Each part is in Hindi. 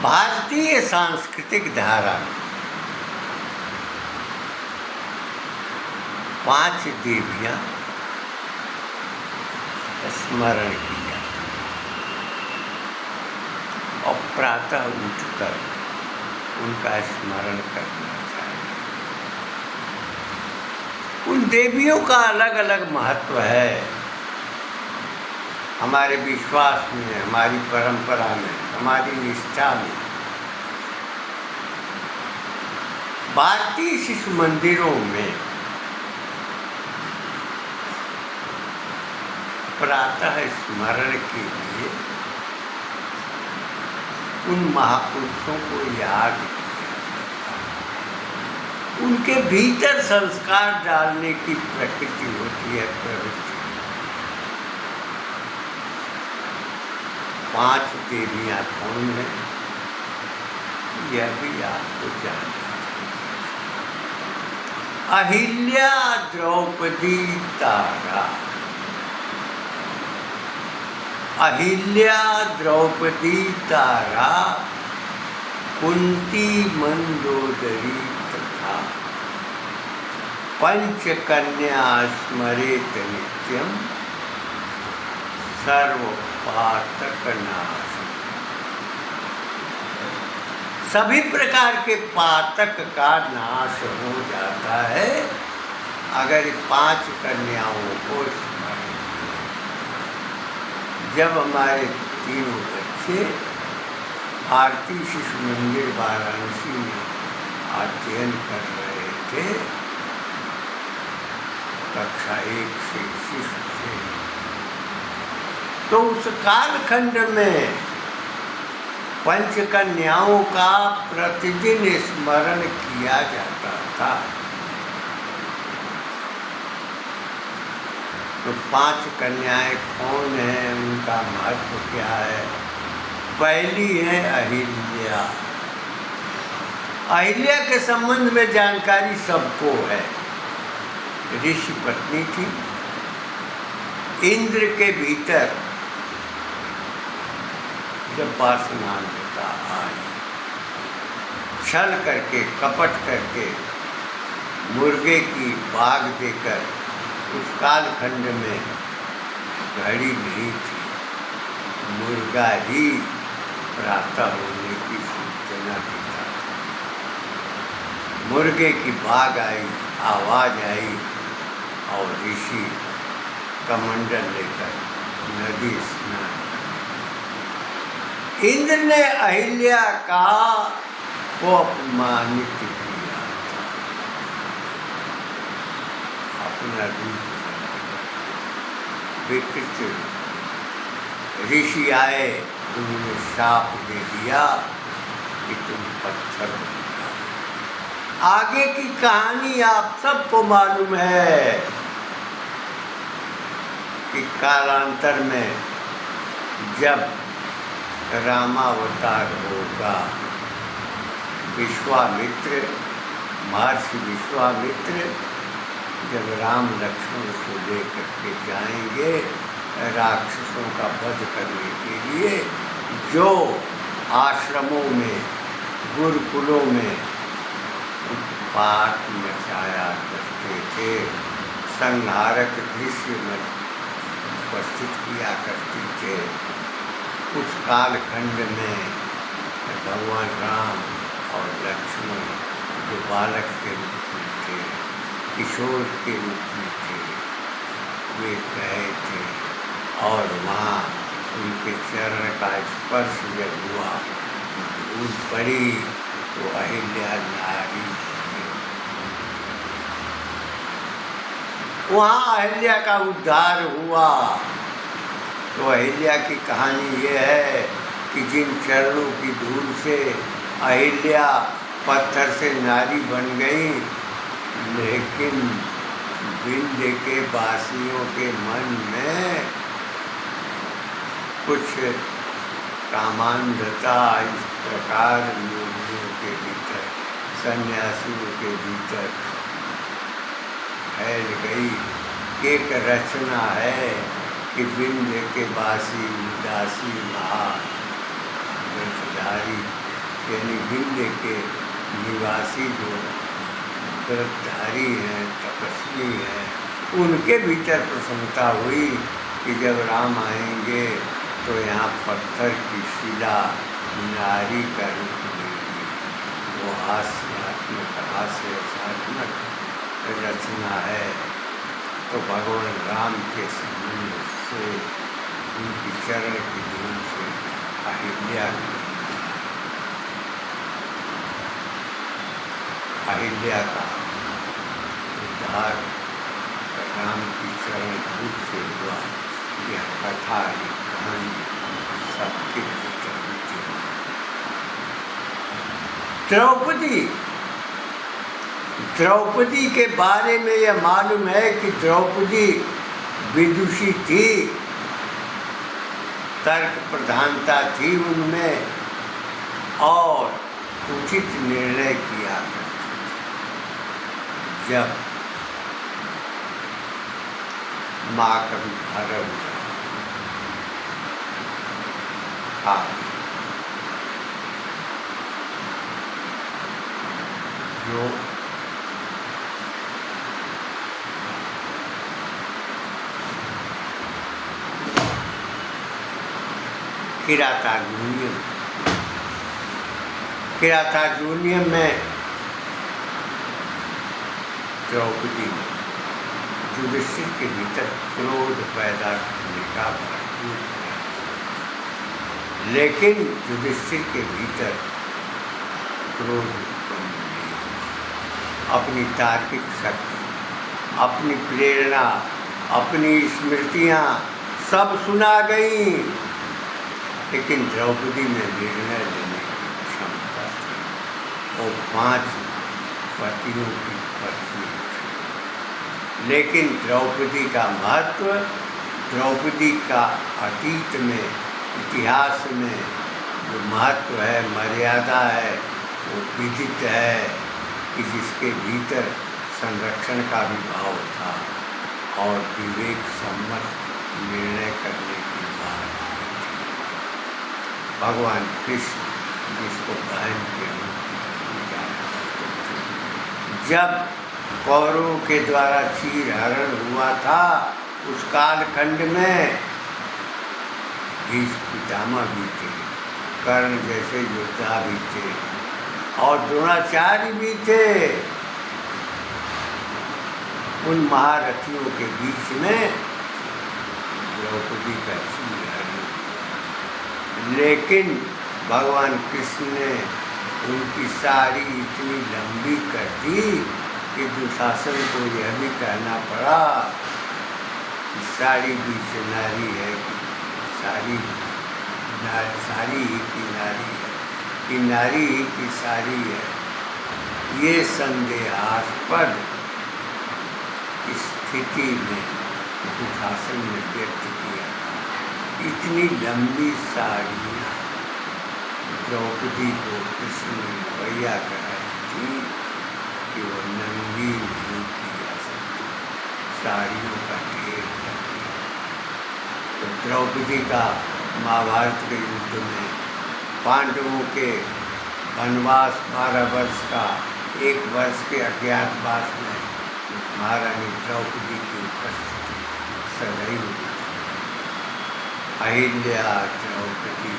भारतीय सांस्कृतिक धारा में 5 देवियां स्मरण की जाती हैं और प्रातः उठकर उनका स्मरण करना चाहिए। उन देवियों का अलग अलग महत्व है। हमारे विश्वास में, हमारी परंपरा में, हमारी निष्ठा में। भारतीय शिशु मंदिरों में प्रातः स्मरण के लिए उन महापुरुषों को याद किया जाता है। उनके भीतर संस्कार डालने की प्रकृति होती है, प्रवृत्ति। 5 देवियां कौन है, यह भी आपको जानना चाहिए। अहिल्या, द्रौपदी, तारा। अहिल्या, द्रौपदी, तारा, कुंती, मंदोदरी तथा पंचकन्या स्मरेत नित्यम सर्वपातक नाश। सभी प्रकार के पातक का नाश हो जाता है अगर 5 कन्याओं को स्मरण किया। जब हमारे 3 बच्चे भारतीय शिशु मंदिर वाराणसी में अध्ययन कर रहे थे, कक्षा 1 से शिशु थे, तो उस कालखंड में पंचकन्याओं का प्रतिदिन स्मरण किया जाता था। तो 5 कन्याएं कौन हैं, उनका महत्व क्या है? पहली है अहिल्या। अहिल्या के संबंध में जानकारी सबको है। ऋषि पत्नी थी, इंद्र के भीतर जब वासनांधता आई, छल करके, कपट करके, मुर्गे की बाग देकर, उस कालखंड में घड़ी नहीं थी, मुर्गा ही प्रातः होने की सूचना देता था। मुर्गे की बाग आई, आवाज आई और ऋषि कमंडल लेकर नदी स्नान। इंद्र ने अहिल्या का को अपमानित किया, अपना रूप विकृत। ऋषि आए, उन्होंने शाप दे दिया कि तुम पत्थर बन जाओ। आगे की कहानी आप सबको मालूम है कि कालांतर में जब रामावतार होगा, विश्वामित्र, महर्षि विश्वामित्र जब राम लक्ष्मण को लेकर के जाएंगे राक्षसों का वध करने के लिए, जो आश्रमों में, गुरुकुलों में उत्पात मचाया करते थे, संहारक दृश्य में उपस्थित किया करते थे, उस कालखंड में भगवान राम और लक्ष्मण जो बालक के रूप में थे, किशोर के रूप में थे, वे गए थे और वहाँ उनके चरण का स्पर्श जब हुआ, धूल पड़ी तो अहिल्या नारी थी। वहाँ अहिल्या का उद्धार हुआ। तो अहिल्या की कहानी ये है कि जिन चरणों की धूल से अहिल्या पत्थर से नारी बन गई, लेकिन विंध्य के वासियों के मन में कुछ कामांधता इस प्रकार योगियों के भीतर, सन्यासियों के भीतर फैल गई। एक रचना है कि विंध्य के वासी उदासी महाधारी यानी विंध्य के निवासी जो व्रतधारी हैं, तपस्वी हैं, उनके भीतर प्रसन्नता हुई कि जब राम आएंगे तो यहाँ पत्थर की शिला नारी का रूप लेगी। वो हास्यात्मक रचना है। तो भगवान राम के संबंध से, उनकी चरण की धूल से अहिल्या का उद्धार राम की चरण धूल से हुआ। यह कथा, ये कहानी सबके भीतर विद्यमान। द्रौपदी के बारे में यह मालूम है कि द्रौपदी विदुषी थी, तर्क प्रधानता थी उनमें और उचित निर्णय किया करती थी। जब माँ कभी भरम जो किरातार्जुनीयम में द्रौपदी ने युधिष्ठिर के भीतर क्रोध पैदा करने का भरपूर प्रयास, लेकिन युधिष्ठिर के भीतर क्रोध उत्पन्न नहीं। अपनी तार्किक शक्ति, अपनी प्रेरणा, अपनी स्मृतियाँ सब सुना गई, लेकिन द्रौपदी में निर्णय लेने की क्षमता थी। वो 5 पतियों की पत्नी थी, लेकिन द्रौपदी का महत्व, द्रौपदी का अतीत में, इतिहास में जो महत्व है, मर्यादा है, वो विदित है कि जिसके भीतर संरक्षण का भी भाव था और विवेक सम्मत निर्णय करने की बात थी। भगवान कृष्ण जिसको बहन के रूप में पूजा करते थे, जब कौरवों के द्वारा चीर हरण हुआ था, उस कालखंड में भीष्म पितामह भी थे, कर्ण जैसे योद्धा भी थे और द्रोणाचार्य भी थे। उन महारथियों के बीच में द्रौपदी का चीर हरण, लेकिन भगवान कृष्ण ने उनकी साड़ी इतनी लंबी कर दी कि दुशासन को यह भी कहना पड़ा कि साड़ी बीच नारी है कि साड़ी ही की नारी है कि नारी ही की साड़ी है। ये संदेहास्पद स्थिति में दुशासन ने व्यक्त किया था। इतनी लंबी साड़ियाँ द्रौपदी को कृष्ण ने मुहैया कराई थी कि वो नंगी नहीं की जा सकती, साड़ियों का ढेर लग गया। तो द्रौपदी का महाभारत के युद्ध में पांडवों के वनवास 12 वर्ष का, 1 वर्ष के अज्ञातवास में महारानी द्रौपदी की उपस्थिति सदैव थी। अहिल्या द्रौपदी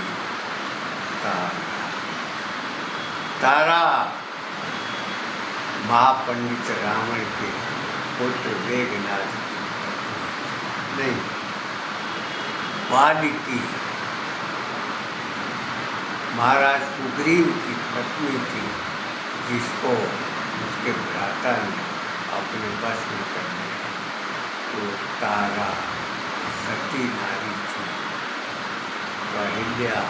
तारा महापंडित रावण के पुत्र मेघनाद नहीं, वाल्मीकि महाराज सुग्रीव की पत्नी थी, जिसको उसके भ्राता ने अपने बस में कर लिया। तो तारा सती नारी थी, अहिल्या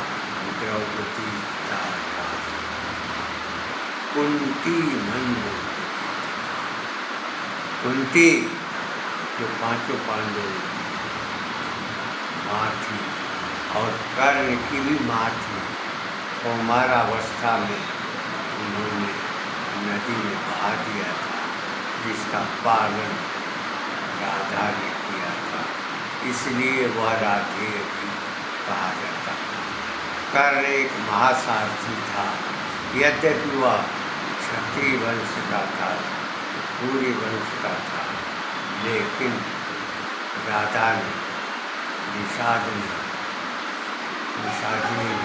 द्रौपदी तारा। कुंती कुंती जो 5 पांडवों की माँ थी और कर्ण की भी माँ थी। कौमारावस्था में उन्होंने नदी में बहा दिया था, जिसका पालन राधा ने किया था, इसलिए वह राधे भी कहा जाता था। कर्ण एक महासारथी था, यद्यपि वह क्षत्रिय वंश का था, सूर्य वंश का था, लेकिन राधा ने निषादिनी ने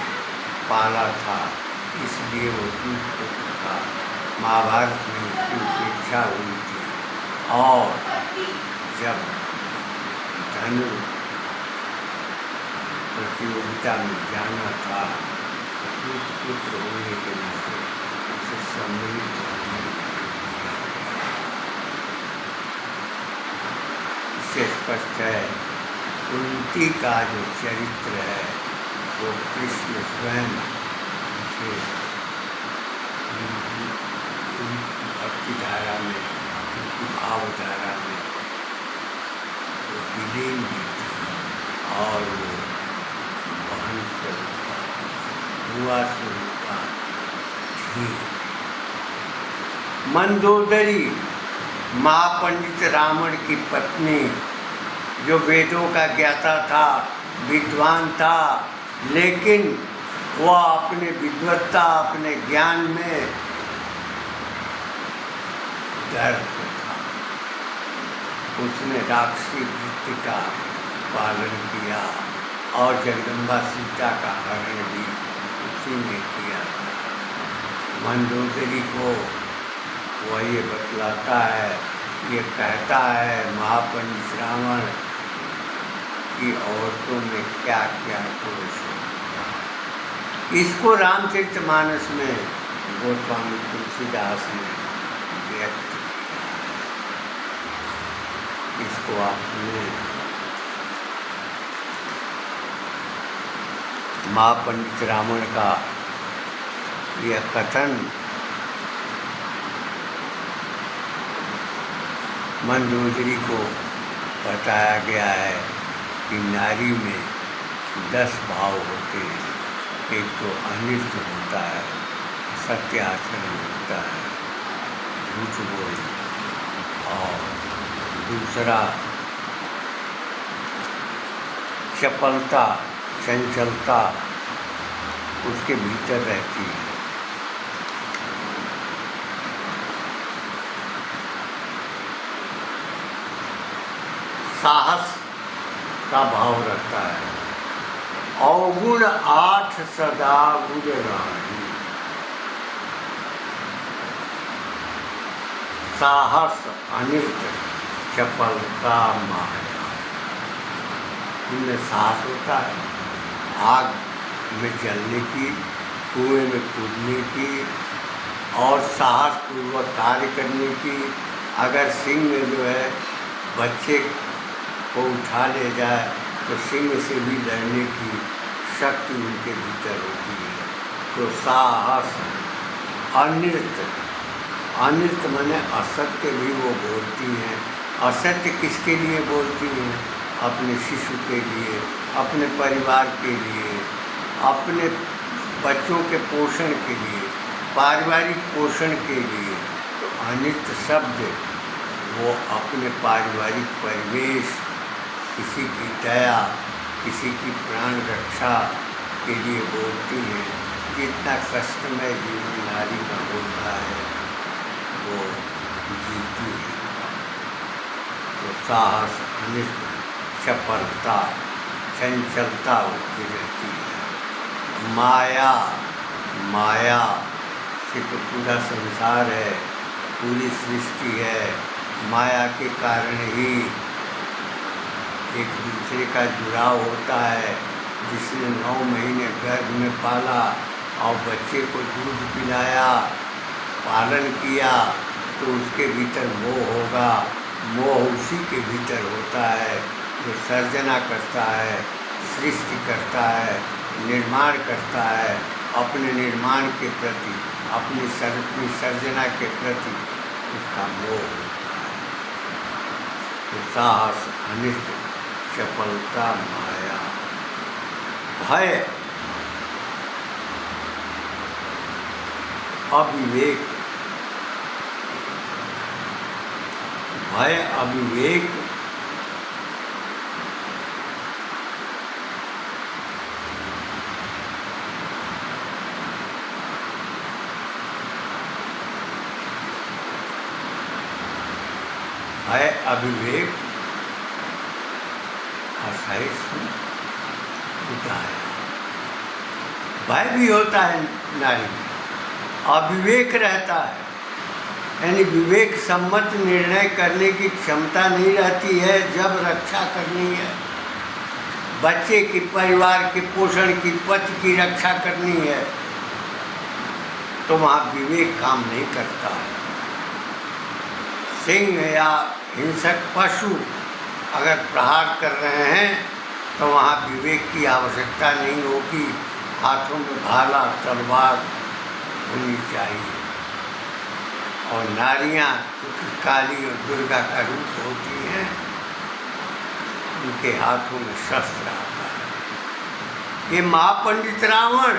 पाला था, इसलिए वो सूतपुत्र था। महाभारत में उसकी उपेक्षा हुई थी और जब धनु प्रतियोगिता में जाना था तो सूतपुत्र होने के नाते उसे सम्मिलित होने इससे स्पष्ट है कुंती का जो चरित्र है वो कृष्ण स्वयं उसे भक्ति धारा में, उनकी भावधारा में वो विलीन भी थी और वो बहन स्वरूपा, बुआ स्वरूपा थी। मंदोदरी महापंडित रावण की पत्नी, जो वेदों का ज्ञाता था, विद्वान था, लेकिन वह अपने विद्वत्ता, अपने ज्ञान में गर्व था। उसने राक्षसी वृत्ति का पालन किया और जगदम्बा सीता का हरण भी उसी ने किया था। मंदोदरी को वह ये बतलाता है, ये कहता है महापंडित रावण की औरतों में क्या क्या दोष होता है। इसको रामचरितमानस में गोस्वामी तुलसीदास ने व्यक्त किया। इसको आपने महापंडित रावण का यह कथन मंदोदरी को बताया गया है कि नारी में 10 भाव होते हैं। एक तो अनिष्ट होता है, सत्य आचरण होता है, झूठ बोल, और दूसरा चपलता, चंचलता उसके भीतर रहती है। साहस का भाव रहता है। अवगुण 8 सदा गुजराही। साहस, अनिष्ट, चपलता, माया, इनमें साहस होता है, आग में जलने की, कुएं में कूदने की और साहस पूर्वक कार्य करने की। अगर सिंह जो है बच्चे को उठा ले जाए तो सिंह से भी लड़ने की शक्ति उनके भीतर होती है। तो साहस, अनृत, अनृत माने असत्य भी वो बोलती हैं। असत्य किसके लिए बोलती हैं? अपने शिशु के लिए, अपने परिवार के लिए, अपने बच्चों के पोषण के लिए, पारिवारिक पोषण के लिए। तो अनित शब्द वो अपने पारिवारिक परिवेश, किसी की दया, किसी की प्राण रक्षा के लिए बोलती हैं। जितना कष्टमय जीवन नारी का होता है वो जीती है। तो साहस, अनिष्ट, चपलता, चंचलता होती रहती है। माया, माया से तो पूरा संसार है, पूरी सृष्टि है। माया के कारण ही एक दूसरे का जुड़ाव होता है। जिसने 9 महीने गर्भ में पाला और बच्चे को दूध पिलाया, पालन किया, तो उसके भीतर मोह होगा। मोह उसी के भीतर होता है जो सर्जना करता है, सृष्टि करता है, निर्माण करता है। अपने निर्माण के प्रति, अपनी सर्जना के प्रति उसका मोह होता है। तो साहस, अनिष्ट, चपलता, माया, भय, अविवेक, भय, अविवेक, भय अविवेक असहिष्णु उदाया। भय भी होता है नारी में, अविवेक रहता है, यानी विवेक सम्मत निर्णय करने की क्षमता नहीं रहती है। जब रक्षा करनी है, बच्चे की, परिवार के पोषण की, पति की रक्षा करनी है, तो वहाँ विवेक काम नहीं करता है। सिंह या हिंसक पशु अगर प्रहार कर रहे हैं तो वहाँ विवेक की आवश्यकता नहीं होगी। हाथों में भाला तलवार होनी चाहिए। और नारियाँ क्योंकि काली और दुर्गा का रूप होती हैं, उनके हाथों में शस्त्र आता है। ये महापंडित रावण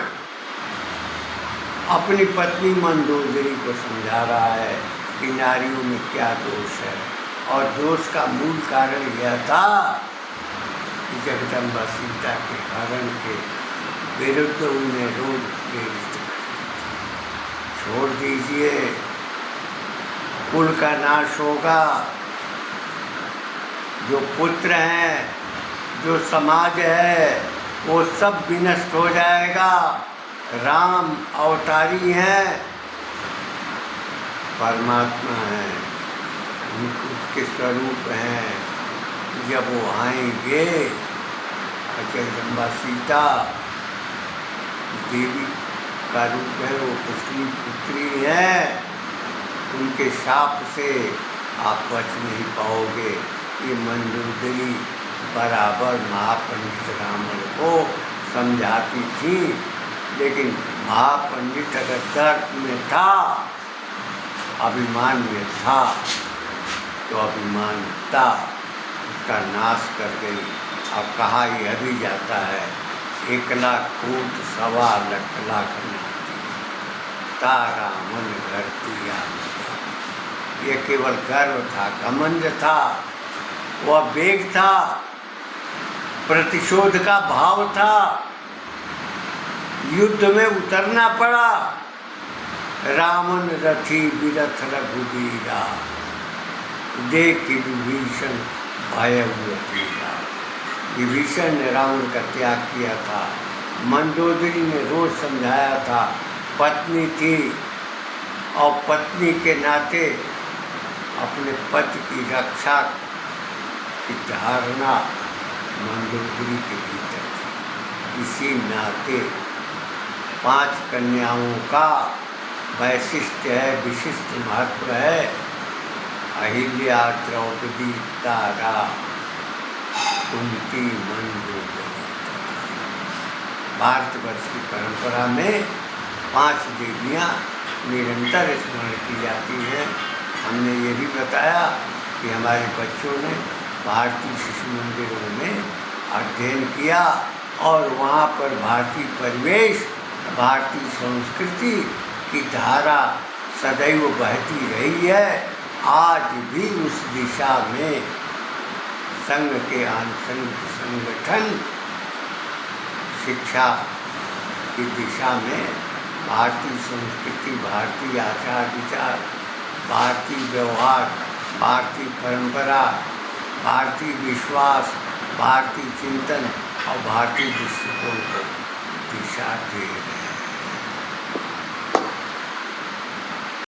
अपनी पत्नी मंदोदरी को समझा रहा है कि नारियों में क्या दोष है, और दोष का मूल कारण यह था कि जगदम्बा सीता के हरण के विरुद्ध उन्हें रोज प्रेरित करती थी। छोड़ दीजिए, कुल का नाश होगा, जो पुत्र हैं, जो समाज है, वो सब विनष्ट हो जाएगा। राम अवतारी हैं, परमात्मा हैं, उसके स्वरूप हैं। जब वो आएंगे, जगदम्बा सीता देवी का रूप है, वो कृष्ण पुत्री है, उनके शाप से आप बच नहीं पाओगे। ये मंदोदरी बराबर महापंडित रावण को समझाती थी, लेकिन महापंडित अगर दर्द में था, अभिमान में था, तो अभिमानता उसका नाश कर गई। अब कहा यह भी जाता है, 1,00,000 कोट 1,25,00,000 नाती, तारा मन घर दिया। ये केवल गर्व था, घमंड था, वह वेग था, प्रतिशोध का भाव था। युद्ध में उतरना पड़ा। रावण रथी विरथ रघुबीरा, देख विभीषण भय हुआ। विभीषण ने रावण का त्याग किया था। मंदोदरी ने रोज समझाया था, पत्नी थी और पत्नी के नाते अपने पति की रक्षा की धारणा मंदोदरी के भीतर थी। इसी नाते 5 कन्याओं का वैशिष्ट है, विशिष्ट महत्व है। अहिल्या, द्रौपदी, तारा, कुंती, मंदोदरी। भारतवर्ष की परंपरा में 5 देवियाँ निरंतर स्मरण की जाती हैं। हमने ये भी बताया कि हमारे बच्चों ने भारतीय शिशु मंदिरों में अध्ययन किया और वहाँ पर भारतीय परिवेश, भारतीय संस्कृति की धारा सदैव बहती रही है। आज भी उस दिशा में संघ के आनुषंगिक संगठन शिक्षा की दिशा में भारतीय संस्कृति, भारतीय आचार विचार, भारतीय व्यवहार, भारतीय परंपरा, भारतीय विश्वास, भारतीय चिंतन और भारतीय दृष्टिकोण को दिशा दे रहे हैं।